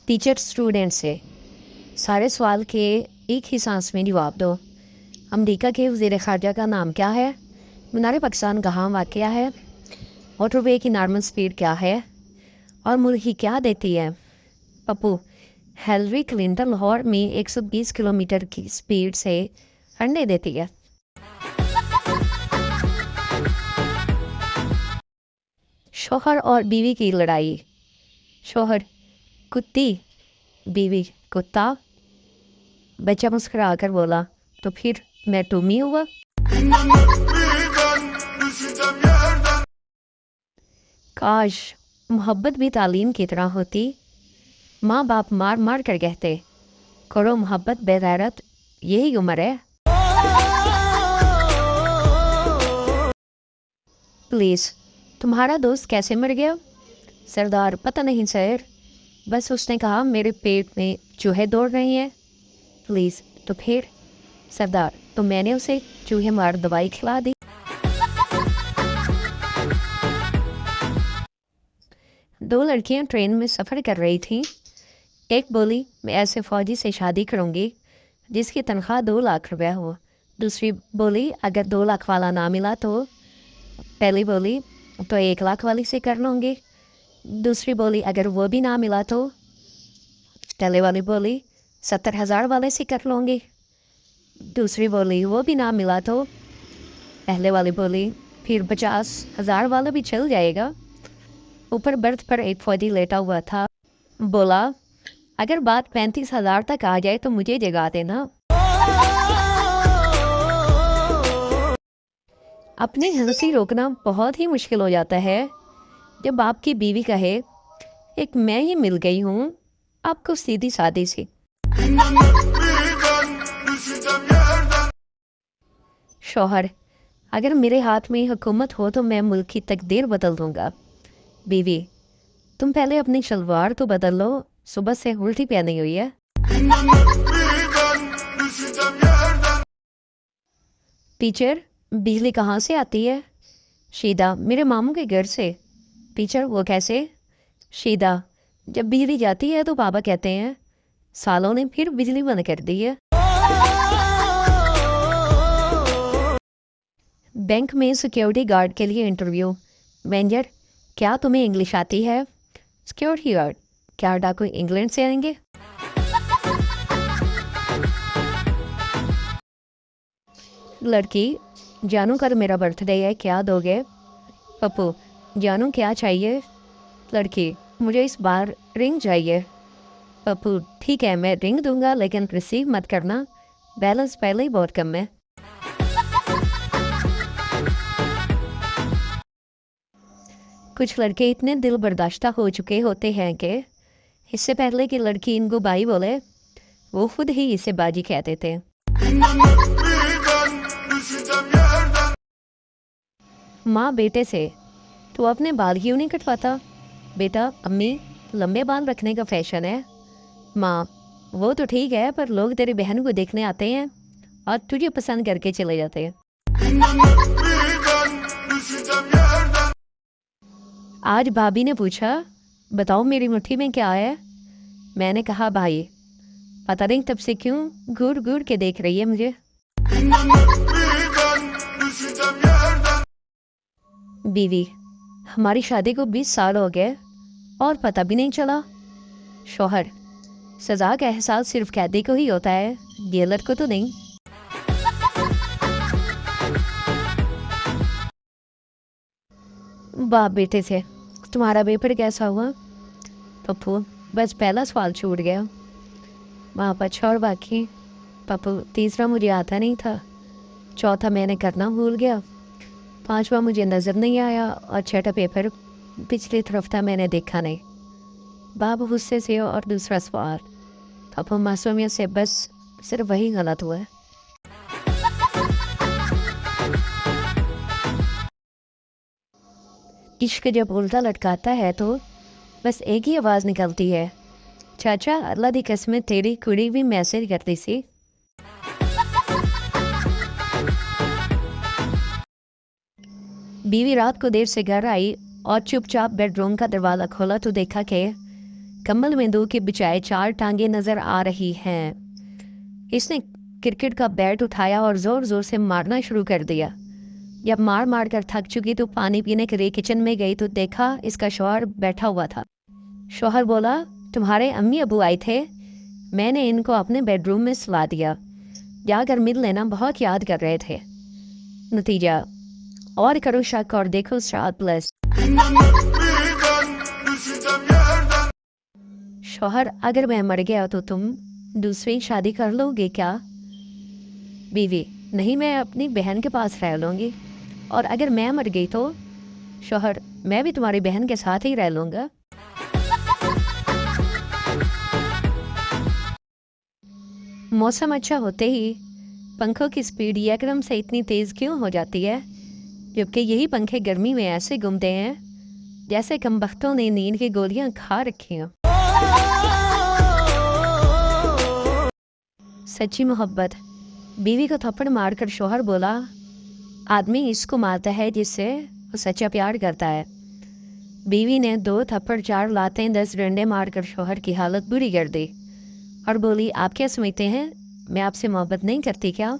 Teacher student से सारे सवाल के एक ही सांस में जवाब दो। अमरीका के वज़ीर ख़ारजा का नाम क्या है? मीनार पाकिस्तान कहाँ वाक़या है? मोटरवे की नॉर्मल स्पीड क्या है? और मुल्क क्या देती है? पप्पू, हिलरी क्लिंटन लाहौर में 120 किलोमीटर की स्पीड से अंडे देती है। शोहर और बीवी की लड़ाई। शोहर, कुत्ती। बीवी, कुत्ता। बच्चा मुस्कुरा कर बोला, तो फिर मैं टूमी हुआ। काश मोहब्बत भी तालीम की तरह होती। माँ बाप मार मार कर कहते, करो मोहब्बत बेगैरत, यही उम्र है। पुलिस, तुम्हारा दोस्त कैसे मर गया? सरदार, पता नहीं सर, बस उसने कहा मेरे पेट में चूहे दौड़ रहे हैं। पुलिस, तो फिर? सरदार, तो मैंने उसे चूहे मार दवाई खिला दी। दो लड़कियां ट्रेन में सफ़र कर रही थीं। एक बोली, मैं ऐसे फ़ौजी से शादी करूंगी जिसकी तनख्वाह 2 लाख रुपया हो। दूसरी बोली, अगर 2 लाख वाला ना मिला तो? पहली बोली, तो 1 लाख वाली से कर लूँगी। दूसरी बोली, अगर वो भी ना मिला तो? पहले वाली बोली, 70,000 वाले से कर लूँगी। दूसरी बोली, वो भी ना मिला तो? पहले वाली बोली, फिर 50,000 वाला भी चल जाएगा। ऊपर बर्थ पर एक फौजी लेटा हुआ था। बोला, अगर बात 35,000 तक आ जाए तो मुझे जगा देना। अपनी हंसी रोकना बहुत ही मुश्किल हो जाता है जब आपकी बीवी कहे, एक मैं ही मिल गई हूँ आपको सीधी सादी सी। शौहर, अगर मेरे हाथ में हुकूमत हो तो मैं मुल्क की तकदीर बदल दूंगा। बीवी, तुम पहले अपनी शलवार तो बदल लो, सुबह से उल्टी पहनी हुई है। टीचर, बिजली कहाँ से आती है? शीदा, मेरे मामू के घर से। टीचर, वो कैसे? शीदा, जब बिजली जाती है तो पापा कहते हैं सालों ने फिर बिजली बंद कर दी है। बैंक में सिक्योरिटी गार्ड के लिए इंटरव्यू। मैनेजर, क्या तुम्हें इंग्लिश आती है? सिक्योरिटी गार्ड, क्या डाकू इंग्लैंड से आएंगे? लड़की, जानू कल मेरा बर्थडे है, क्या दोगे? पप्पू, जानू क्या चाहिए? लड़की, मुझे इस बार रिंग चाहिए। पप्पू, ठीक है मैं रिंग दूंगा लेकिन रिसीव मत करना, बैलेंस पहले ही बहुत कम है। कुछ लड़के इतने दिल बर्दाश्ता हो चुके होते हैं कि इससे पहले कि लड़की इनको बाई बोले वो खुद ही इसे बाजी कहते थे। माँ बेटे से, तो अपने बाल क्यों नहीं कटवाता? बेटा, अम्मी, लंबे बाल रखने का फैशन है। माँ, वो तो ठीक है पर लोग तेरी बहन को देखने आते हैं और तुझे पसंद करके चले जाते हैं। आज भाभी ने पूछा, बताओ मेरी मुट्ठी में क्या है? मैंने कहा, भाई। पता नहीं तब से क्यों घूर घूर के देख रही है मुझे। बीवी, हमारी शादी को 20 साल हो गए और पता भी नहीं चला। शौहर, सजा का एहसास सिर्फ कैदी को ही होता है, जेलर को तो नहीं। बाप बेटे से, तुम्हारा पेपर कैसा हुआ? पप्पू, बस पहला सवाल छूट गया। बाप, अच्छा और बाकी? पप्पू, तीसरा मुझे आता नहीं था, चौथा मैंने करना भूल गया, पांचवा मुझे नज़र नहीं आया और छठा पेपर पिछली तरफ था, मैंने देखा नहीं। बाप गुस्से से, और दूसरा सवाल? पप्पू, मासूमियत से, बस सिर्फ वही गलत हुआ है। इश्क जब उल्टा लटकाता है तो बस एक ही आवाज़ निकलती है, चाचा अल्लाह दी कसम तेरी कुड़ी भी मैसेज करती सी। बीवी रात को देर से घर आई और चुपचाप बेडरूम का दरवाज़ा खोला तो देखा कि کمل میں 2 کے بجائے 4 ٹانگیں نظر آ رہی ہیں۔ اس نے کرکٹ کا بیٹ اٹھایا اور زور زور سے مارنا شروع کر دیا۔ جب مار مار کر تھک چکی تو پانی پینے کے لیے کچن میں گئی تو دیکھا اس کا شوہر بیٹھا ہوا تھا۔ شوہر بولا، تمہارے امی ابو آئے تھے، میں نے ان کو اپنے بیڈ روم میں سلا دیا، جا کر مل لینا، بہت یاد کر رہے تھے۔ نتیجہ، اور کرو شک اور دیکھو سٹار پلس۔ شوہر، اگر میں مر گیا تو تم دوسری شادی کر لو گے کیا؟ بیوی، نہیں، میں اپنی بہن کے پاس رہ لوں گی۔ اور اگر میں مر گئی تو؟ شوہر، میں بھی تمہاری بہن کے ساتھ ہی رہ لوں گا۔ موسم اچھا ہوتے ہی پنکھوں کی سپیڈ ایک دم سے اتنی تیز کیوں ہو جاتی ہے، جبکہ یہی پنکھے گرمی میں ایسے گھومتے ہیں جیسے کمبختوں نے نیند کی گولیاں کھا رکھی ہیں۔ سچی محبت۔ بیوی کو تھپڑ مار کر شوہر بولا، آدمی اس کو مارتا ہے جس سے وہ سچا پیار کرتا ہے۔ بیوی نے 2 تھپڑ 4 لاتیں 10 ڈنڈے مار کر شوہر کی حالت بری کر دی اور بولی، آپ کیا سمجھتے ہیں میں آپ سے محبت نہیں کرتی کیا؟